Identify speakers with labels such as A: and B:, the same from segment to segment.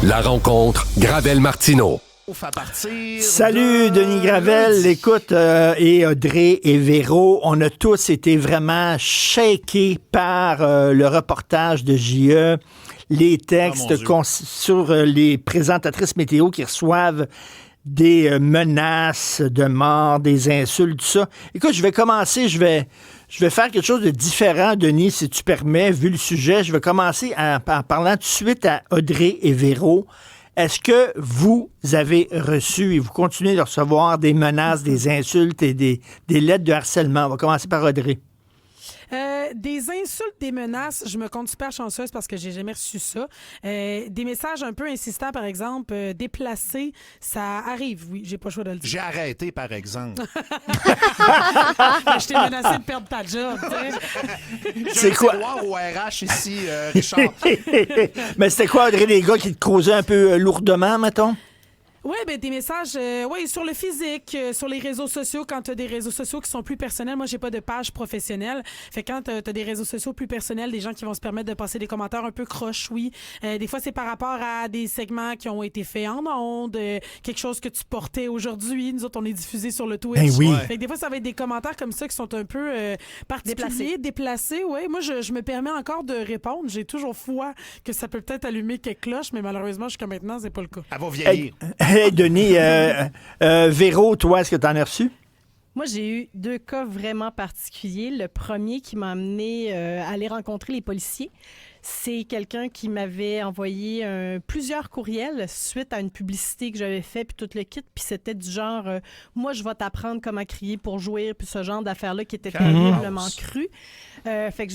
A: La rencontre Gravel-Martineau.
B: Salut Denis Gravel, écoute, et Audrey et Véro, on a tous été vraiment shakés par le reportage de JE, les textes sur les présentatrices météo qui reçoivent des menaces de mort, des insultes, tout ça. Écoute, je vais commencer, je vais faire quelque chose de différent, Denis, si tu permets, vu le sujet. Je vais commencer en parlant tout de suite à Audrey et Véro. Est-ce que vous avez reçu et vous continuez de recevoir des menaces, des insultes et des lettres de harcèlement? On va commencer par Audrey.
C: Des insultes, des menaces, je me compte super chanceuse parce que j'ai jamais reçu ça. Des messages un peu insistants, par exemple, déplacés, ça arrive, oui, j'ai pas le choix de le dire.
D: J'ai arrêté, par exemple.
C: Je t'ai menacé de perdre ta job, tu sais.
B: C'est quoi?
D: Au RH ici, Richard.
B: Mais c'était quoi, Audrey, les gars qui te causaient un peu lourdement, mettons?
C: Oui, ben des messages sur le physique, sur les réseaux sociaux, quand tu as des réseaux sociaux qui sont plus personnels. Moi, j'ai pas de page professionnelle. Fait que quand tu as des réseaux sociaux plus personnels, des gens qui vont se permettre de passer des commentaires un peu croches, oui. Des fois, c'est par rapport à des segments qui ont été faits en ondes, quelque chose que tu portais aujourd'hui. Nous autres, on est diffusés sur le Twitch.
B: Ben oui.
C: Fait que des fois, ça va être des commentaires comme ça qui sont un peu particuliers, déplacés. Oui, moi, je me permets encore de répondre. J'ai toujours foi que ça peut peut-être allumer quelques cloches, mais malheureusement, jusqu'à maintenant, c'est pas le cas.
D: Elle va vieillir.
B: Hey, Denis, Véro, toi, est-ce que tu en as reçu?
E: Moi, j'ai eu 2 cas vraiment particuliers. Le premier qui m'a amené à aller rencontrer les policiers, c'est quelqu'un qui m'avait envoyé plusieurs courriels suite à une publicité que j'avais faite, puis tout le kit, puis c'était du genre moi, je vais t'apprendre comment crier pour jouir, puis ce genre d'affaires-là qui était terriblement cru. Fait que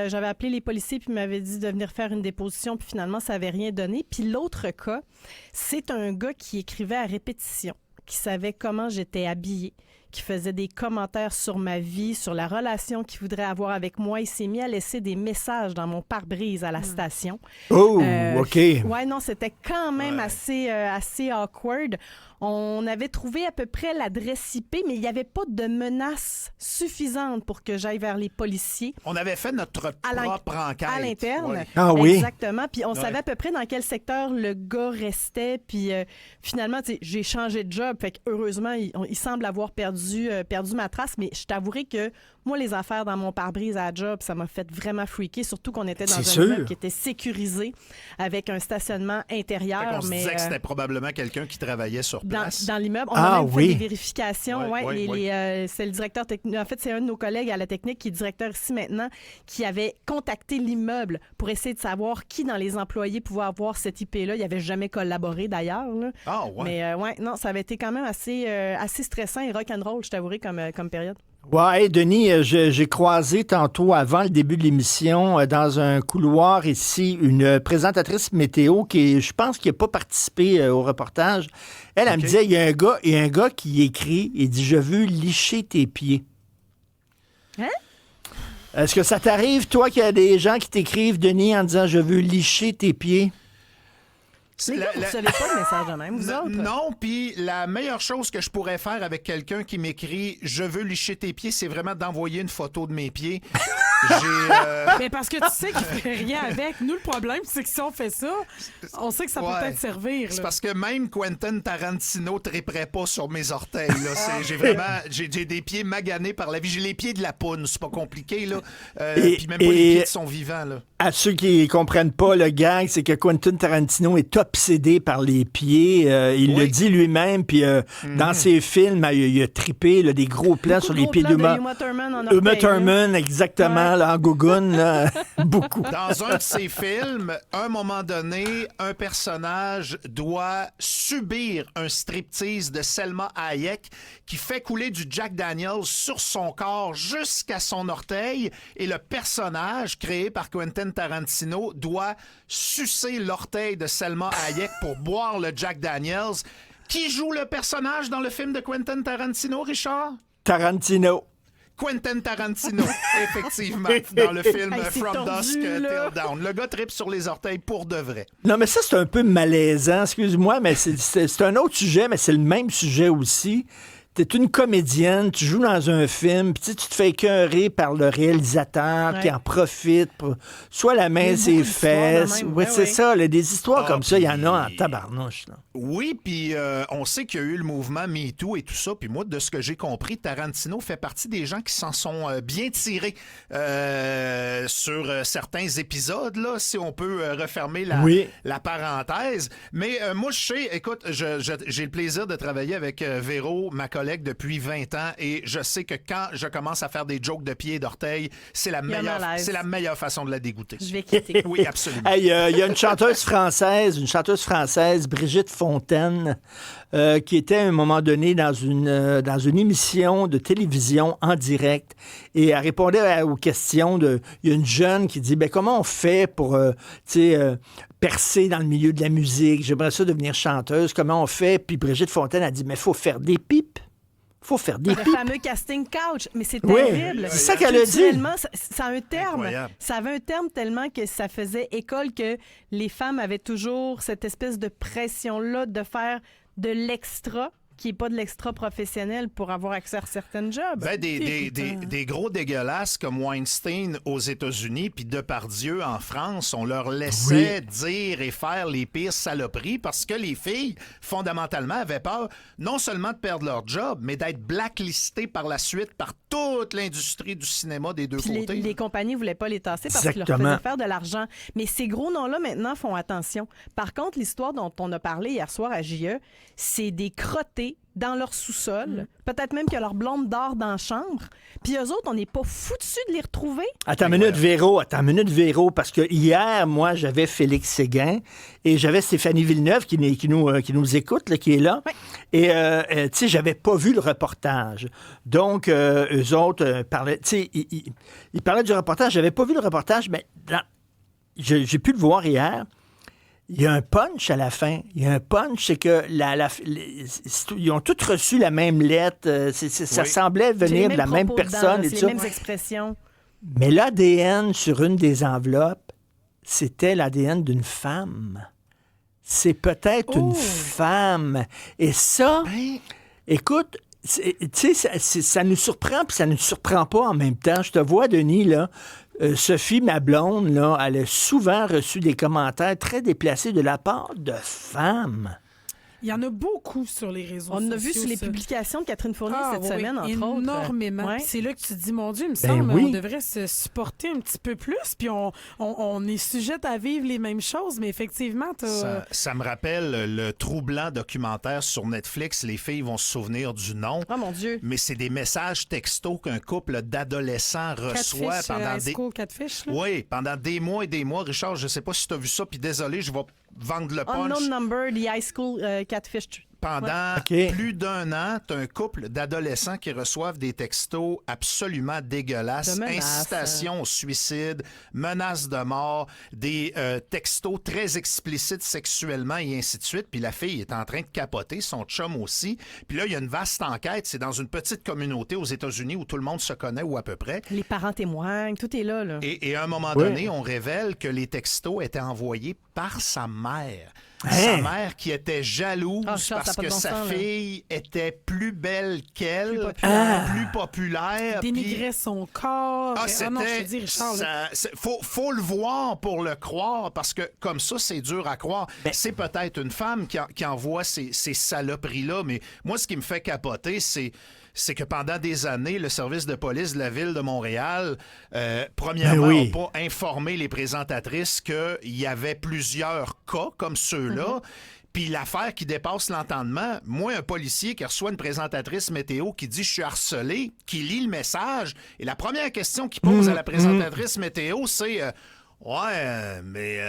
E: j'avais appelé les policiers, puis ils m'avaient dit de venir faire une déposition, puis finalement, ça n'avait rien donné. Puis l'autre cas, c'est un gars qui écrivait à répétition, qui savait comment j'étais habillée, qui faisait des commentaires sur ma vie, sur la relation qu'il voudrait avoir avec moi. Il s'est mis à laisser des messages dans mon pare-brise à la station.
B: Oh, OK.
E: Ouais, non, c'était quand même assez awkward. On avait trouvé à peu près l'adresse IP, mais il n'y avait pas de menace suffisante pour que j'aille vers les policiers.
D: On avait fait notre propre enquête.
E: À l'interne.
D: Ouais.
B: Ah oui?
E: Exactement. Puis on savait à peu près dans quel secteur le gars restait. Puis finalement, j'ai changé de job. Fait que heureusement, il semble avoir perdu ma trace. Mais je t'avouerai que moi, les affaires dans mon pare-brise à la job, ça m'a fait vraiment freaker. Surtout qu'on était dans un immeuble qui était sécurisé avec un stationnement intérieur.
D: On se disait que c'était probablement quelqu'un qui travaillait sur place.
E: Dans l'immeuble. On a même fait des vérifications. C'est le directeur technique. En fait, c'est un de nos collègues à la technique qui est directeur ici maintenant qui avait contacté l'immeuble pour essayer de savoir qui dans les employés pouvait avoir cette IP-là. Il n'avait jamais collaboré d'ailleurs. Là.
D: Ah ouais.
E: Mais non, ça avait été quand même assez stressant et rock'n'roll, je t'avouerai, comme période.
B: Ouais, hey, Denis, j'ai croisé tantôt, avant le début de l'émission, dans un couloir ici, une présentatrice météo qui, je pense, qui n'a pas participé au reportage. Elle me disait, il y a un gars qui écrit, il dit, je veux licher tes pieds.
E: Hein?
B: Est-ce que ça t'arrive, toi, qu'il y a des gens qui t'écrivent, Denis, en disant, je veux licher tes pieds?
E: Les gars, vous ne recevez pas de message de même, vous autres?
D: Non, puis la meilleure chose que je pourrais faire avec quelqu'un qui m'écrit « Je veux licher tes pieds », c'est vraiment d'envoyer une photo de mes pieds.
C: Mais parce que tu sais qu'il ne fait rien avec. Nous, le problème, c'est que si on fait ça, on sait que ça peut peut-être servir.
D: C'est parce que même Quentin Tarantino ne triperait pas sur mes orteils. Là. J'ai des pieds maganés par la vie. J'ai les pieds de la poune, c'est pas compliqué. Là. Puis même pas les pieds qui sont vivants. Là.
B: À ceux qui comprennent pas le gag, c'est que Quentin Tarantino est obsédé par les pieds. Il le dit lui-même. Puis dans ses films, il a trippé des gros plans sur les pieds d'Uma Thurman, exactement, là, en gougoune. Là, beaucoup.
D: Dans un de ses films, à un moment donné, un personnage doit subir un striptease de Selma Hayek qui fait couler du Jack Daniels sur son corps jusqu'à son orteil. Et le personnage, créé par Quentin Tarantino, doit sucer l'orteil de Selma Hayek pour boire le Jack Daniels. Qui joue le personnage dans le film de Quentin Tarantino, Richard?
B: Tarantino.
D: Quentin Tarantino, effectivement, dans le film From Dusk Till Dawn. Le gars tripe sur les orteils pour de vrai.
B: Non, mais ça, c'est un peu malaisant, excuse-moi, mais c'est un autre sujet, mais c'est le même sujet aussi. t'es une comédienne, tu joues dans un film, puis tu te fais écœurer par le réalisateur qui en profite pour soit la main ses fesses. Oui, c'est ça. Là, des histoires comme ça, il y en a en tabarnouche. Là.
D: Oui, puis on sait qu'il y a eu le mouvement MeToo et tout ça. Puis moi, de ce que j'ai compris, Tarantino fait partie des gens qui s'en sont bien tirés sur certains épisodes, là, si on peut refermer la parenthèse. Mais moi, je sais, écoute, j'ai le plaisir de travailler avec Véro, ma collègue, depuis 20 ans, et je sais que quand je commence à faire des jokes de pied et d'orteil, c'est la meilleure façon de la dégoûter.
E: Je vais quitter.
D: Oui, absolument.
B: Il y a une chanteuse française, Brigitte Fontaine, qui était à un moment donné dans une émission de télévision en direct, et elle répondait aux questions il y a une jeune qui dit, comment on fait pour, percer dans le milieu de la musique, j'aimerais ça devenir chanteuse, comment on fait? Puis Brigitte Fontaine a dit, mais il faut faire des pipes. Le
E: fameux casting couch, mais c'est terrible.
B: C'est ça qu'elle a dit.
E: Ça a un terme.
D: Incroyable.
E: Ça avait un terme tellement que ça faisait école que les femmes avaient toujours cette espèce de pression-là de faire de l'extra qui n'est pas de l'extra professionnel pour avoir accès à certaines jobs.
D: Des gros dégueulasses comme Weinstein aux États-Unis puis Depardieu en France, on leur laissait dire et faire les pires saloperies parce que les filles, fondamentalement, avaient peur non seulement de perdre leur job, mais d'être blacklistées par la suite par toute l'industrie du cinéma des deux côtés.
E: Les compagnies ne voulaient pas les tasser parce qu'ils leur faisaient faire de l'argent. Mais ces gros noms-là, maintenant, font attention. Par contre, l'histoire dont on a parlé hier soir à JE, c'est des crottés dans leur sous-sol. Peut-être même que leur blonde dort dans la chambre. Puis eux autres, on n'est pas foutus de les retrouver.
B: Attends une minute, Véro, parce que hier, moi, j'avais Félix Séguin et j'avais Stéphanie Villeneuve qui nous écoute, là, qui est là. Ouais. Et, tu sais, j'avais pas vu le reportage. Donc, eux autres parlaient, tu sais, ils parlaient du reportage. J'avais pas vu le reportage, mais j'ai pu le voir hier. Il y a un punch à la fin. Il y a un punch, c'est que ils ont tous reçu la même lettre. Ça semblait venir de la même personne.
E: C'est les mêmes expressions.
B: Mais l'ADN sur une des enveloppes, c'était l'ADN d'une femme. C'est peut-être une femme. Et ça, écoute, tu sais, ça nous surprend puis ça ne nous surprend pas en même temps. Je te vois, Denis, là. Sophie, ma blonde, là, elle a souvent reçu des commentaires très déplacés de la part de femmes.
C: Il y en a beaucoup sur les réseaux sociaux.
E: On a vu sur les publications de Catherine Fournier cette semaine, entre
C: énormément.
E: autres.
C: Énormément. Ouais. C'est là que tu te dis, mon Dieu, il me semble on devrait se supporter un petit peu plus, puis on est sujette à vivre les mêmes choses, mais effectivement,
D: ça me rappelle le troublant documentaire sur Netflix. Les filles vont se souvenir du nom.
E: Oh mon Dieu!
D: Mais c'est des messages textos qu'un couple d'adolescents reçoit pendant des mois et des mois. Richard, je sais pas si tu as vu ça, puis désolé, je vais vendre le punch.
E: Unknown Number, The High School Catfish.
D: Pendant plus d'un an, tu as un couple d'adolescents qui reçoivent des textos absolument dégueulasses. Incitation au suicide, menaces de mort, des textos très explicites sexuellement et ainsi de suite. Puis la fille est en train de capoter, son chum aussi. Puis là, il y a une vaste enquête. C'est dans une petite communauté aux États-Unis où tout le monde se connaît ou à peu près.
E: Les parents témoignent, tout est là.
D: Et à un moment donné, on révèle que les textos étaient envoyés par sa mère. Sa mère qui était jalouse parce que sa fille était plus belle qu'elle, plus populaire.
C: Dénigrait son corps.
D: Non, je te dis, Richard. Faut le voir pour le croire parce que comme ça, c'est dur à croire. C'est peut-être une femme qui envoie ces saloperies-là, mais moi, ce qui me fait capoter, c'est que pendant des années, le service de police de la ville de Montréal, premièrement, n'a pas informé les présentatrices qu'il y avait plusieurs cas comme ceux-là. Puis l'affaire qui dépasse l'entendement, moi, un policier qui reçoit une présentatrice météo qui dit « je suis harcelé », qui lit le message, et la première question qu'il pose à la présentatrice météo, c'est ouais, mais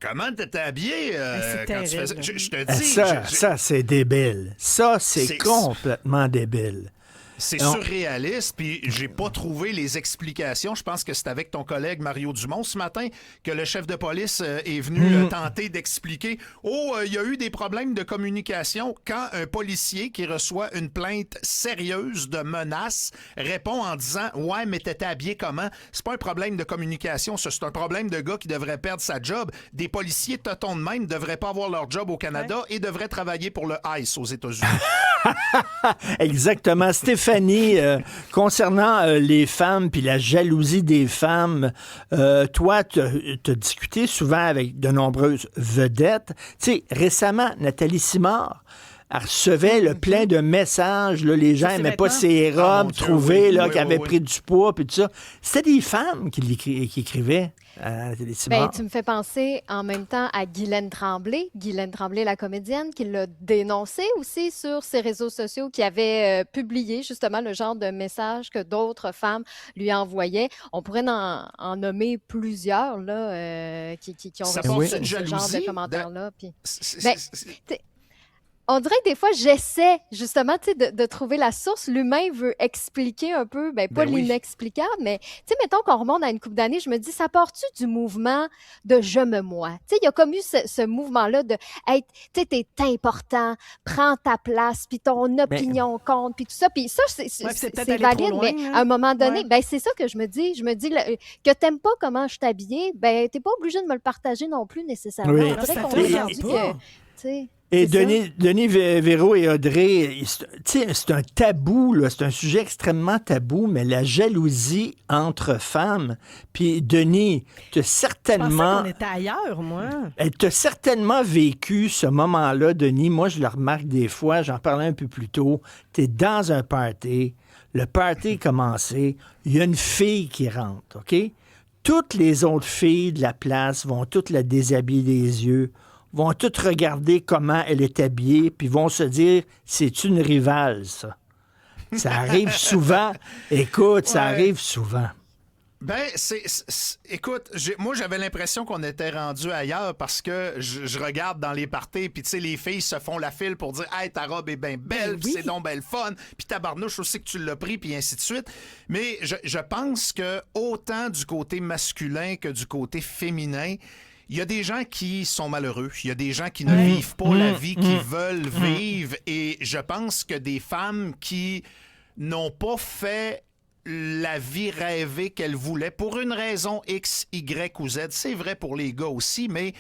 D: comment t'étais habillé quand tu faisais... Je te dis...
B: Ça, c'est débile. Ça, c'est complètement débile.
D: C'est surréaliste, puis j'ai pas trouvé les explications. Je pense que c'est avec ton collègue Mario Dumont ce matin que le chef de police est venu tenter d'expliquer. Il y a eu des problèmes de communication quand un policier qui reçoit une plainte sérieuse de menace répond en disant « Ouais, mais t'étais habillé comment? » C'est pas un problème de communication, ça, c'est un problème de gars qui devrait perdre sa job. Des policiers totons de même devraient pas avoir leur job au Canada et devraient travailler pour le ICE aux États-Unis.
B: Exactement. Stéphanie, concernant les femmes puis la jalousie des femmes, toi, tu as discuté souvent avec de nombreuses vedettes. Tu sais, récemment, Nathalie Simard, elle recevait plein de messages. Là, les gens n'aimaient pas ses robes trouvées qui avaient pris du poids puis tout ça. C'était des femmes qui écrivaient.
F: Tu me fais penser en même temps à Guylaine Tremblay, la comédienne, qui l'a dénoncé aussi sur ses réseaux sociaux, qui avait publié justement le genre de messages que d'autres femmes lui envoyaient. On pourrait en nommer plusieurs là, qui ont reçu ce genre de commentaires-là. On dirait que des fois, j'essaie justement de trouver la source. L'humain veut expliquer un peu, pas l'inexplicable, mais mettons qu'on remonte à une couple d'années, je me dis, ça part-tu du mouvement de « je me moi ». Il y a comme eu ce mouvement-là de « hey, t'es important, prends ta place, puis ton opinion compte, puis tout ça ». Puis ça, c'est valide, mais à un moment donné, c'est ça que je me dis. Je me dis que t'aimes pas comment je suis habillée, t'es pas obligé de me le partager non plus nécessairement.
B: Oui.
F: On dirait qu'on a dit que...
B: Et Denis Véro et Audrey, c'est un tabou, là, c'est un sujet extrêmement tabou, mais la jalousie entre femmes. Puis Denis, tu as certainement...
E: Je pensais qu'on était ailleurs, moi.
B: Tu as certainement vécu ce moment-là, Denis. Moi, je le remarque des fois, j'en parlais un peu plus tôt. Tu es dans un party, le party est commencé, il y a une fille qui rentre, OK? Toutes les autres filles de la place vont toutes la déshabiller des yeux, vont toutes regarder comment elle est habillée, puis vont se dire, c'est une rivale, ça. Ça arrive souvent. Écoute, ça arrive souvent.
D: Écoute, moi, j'avais l'impression qu'on était rendu ailleurs parce que je regarde dans les parties, puis tu sais, les filles se font la file pour dire « Hey, ta robe est bien belle, puis c'est donc belle fun, puis ta barnouche aussi que tu l'as pris, puis ainsi de suite. » Mais je pense que autant du côté masculin que du côté féminin, il y a des gens qui sont malheureux. Il y a des gens qui ne vivent pas la vie qu'ils veulent vivre. Et je pense que des femmes qui n'ont pas fait la vie rêvée qu'elles voulaient pour une raison X, Y ou Z, c'est vrai pour les gars aussi, mais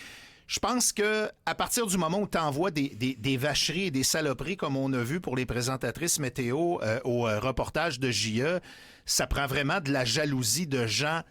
D: je pense que à partir du moment où tu envoies des vacheries et des saloperies comme on a vu pour les présentatrices météo au reportage de JE, ça prend vraiment de la jalousie de gens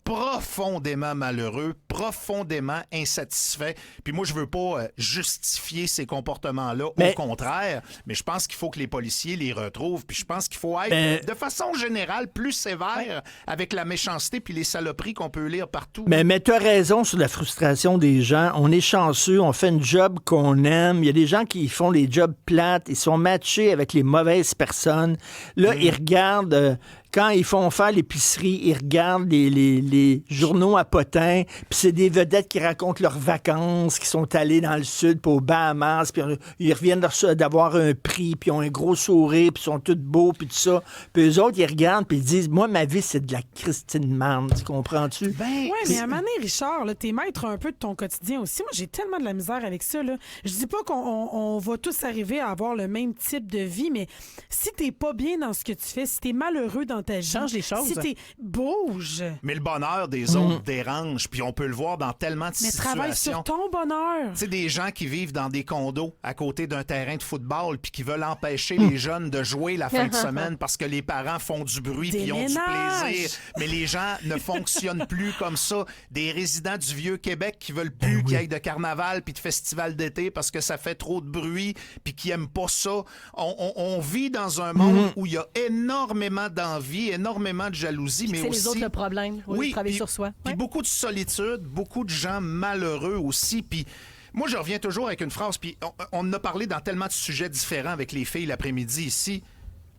D: profondément malheureux, profondément insatisfaits. Puis moi, je veux pas justifier ces comportements-là, au contraire, mais je pense qu'il faut que les policiers les retrouvent, puis je pense qu'il faut être, de façon générale, plus sévère avec la méchanceté puis les saloperies qu'on peut lire partout.
B: Mais tu as raison sur la frustration des gens. On est chanceux, on fait une job qu'on aime. Il y a des gens qui font les jobs plates, ils sont matchés avec les mauvaises personnes. Là, ils regardent... Quand ils font faire l'épicerie, ils regardent les journaux à potins, puis c'est des vedettes qui racontent leurs vacances, qui sont allés dans le sud, puis aux Bahamas, puis ils reviennent d'avoir un prix, puis ils ont un gros sourire, puis ils sont tous beaux, puis tout ça. Puis eux autres, ils regardent, puis ils disent, moi, ma vie, c'est de la Christine Marne, tu comprends-tu?
C: Oui, mais à un moment donné, Richard, t'es maître un peu de ton quotidien aussi. Moi, j'ai tellement de la misère avec ça. Là. Je dis pas qu'on va tous arriver à avoir le même type de vie, mais si t'es pas bien dans ce que tu fais, si t'es malheureux dans ta vie,
E: change les choses.
C: Si t'es bouge.
D: Mais le bonheur des autres dérange, puis on peut le voir dans tellement de situations.
C: Mais travaille sur ton bonheur.
D: Tu sais, des gens qui vivent dans des condos à côté d'un terrain de football puis qui veulent empêcher les jeunes de jouer la fin de semaine parce que les parents font du bruit puis ont du plaisir. Mais les gens ne fonctionnent plus comme ça. Des résidents du Vieux-Québec qui veulent plus qu'il y ait de carnaval puis de festival d'été parce que ça fait trop de bruit puis qui aiment pas ça. On vit dans un monde où il y a énormément d'envie, énormément de jalousie, mais
E: c'est
D: aussi...
E: les autres le problème. Oui, travailler sur soi.
D: Puis beaucoup de solitude, beaucoup de gens malheureux aussi. Puis moi, je reviens toujours avec une phrase, puis on en a parlé dans tellement de sujets différents avec les filles l'après-midi ici.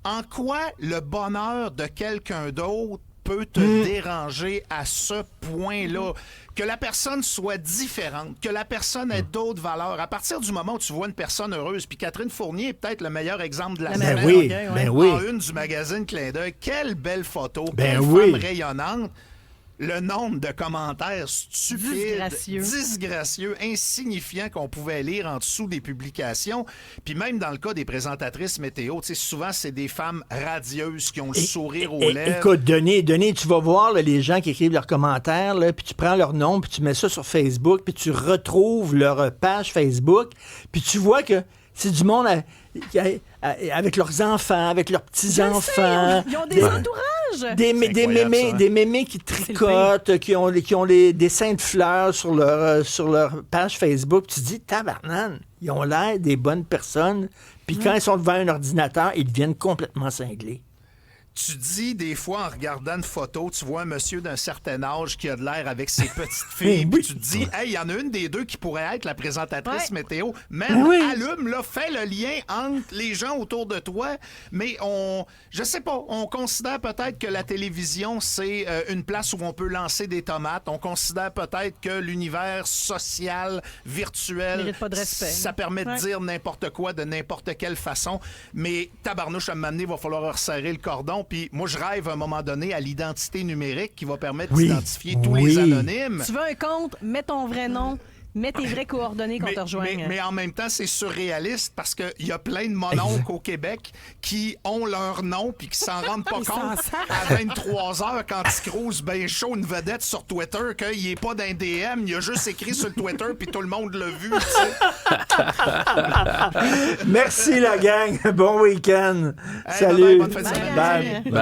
D: En quoi le bonheur de quelqu'un d'autre peut te déranger à ce point-là. Que la personne soit différente, que la personne ait d'autres valeurs. À partir du moment où tu vois une personne heureuse, puis Catherine Fournier est peut-être le meilleur exemple de la semaine.
B: Ben oui.
D: En une du magazine Clin d'œil. Quelle belle photo.
B: Ben
D: quelle
B: oui.
D: femme rayonnante. Le nombre de commentaires stupides, disgracieux, insignifiants qu'on pouvait lire en dessous des publications. Puis même dans le cas des présentatrices météo, souvent, c'est des femmes radieuses qui ont le sourire aux lèvres.
B: Écoute, Denis, tu vas voir là, les gens qui écrivent leurs commentaires, là, puis tu prends leur nom, puis tu mets ça sur Facebook, puis tu retrouves leur page Facebook, puis tu vois que c'est du monde avec leurs enfants, avec leurs petits-enfants.
E: Ils ont des entourages.
B: Des mémés qui tricotent, qui ont des dessins de fleurs sur leur page Facebook. Tu te dis, tabarnane, ils ont l'air des bonnes personnes. Puis quand ils sont devant un ordinateur, ils deviennent complètement cinglés.
D: Tu dis, des fois, en regardant une photo, tu vois un monsieur d'un certain âge qui a de l'air avec ses petites filles, puis tu te dis, hey, il y en a une des deux qui pourrait être la présentatrice météo. Mais allume, là, fais le lien entre les gens autour de toi. Mais je sais pas, on considère peut-être que la télévision, c'est une place où on peut lancer des tomates. On considère peut-être que l'univers social, virtuel,
E: mérite pas de respect.
D: Ça permet de dire n'importe quoi de n'importe quelle façon. Mais tabarnouche, à un moment donné, il va falloir resserrer le cordon. Puis moi, je rêve à un moment donné à l'identité numérique qui va permettre d'identifier tous les anonymes.
E: Tu veux un compte, mets ton vrai nom, mets tes vraies coordonnées qu'on te rejoigne.
D: Mais en même temps, c'est surréaliste parce qu'il y a plein de mononcles au Québec qui ont leur nom puis qui s'en rendent pas compte à 23h quand ils croisent bien chaud une vedette sur Twitter qu'il n'est pas d'un DM, il a juste écrit sur le Twitter puis tout le monde l'a vu.
B: Merci la gang. Bon week-end.
D: Hey,
B: salut.
D: Bonne fin de semaine.
B: Bye.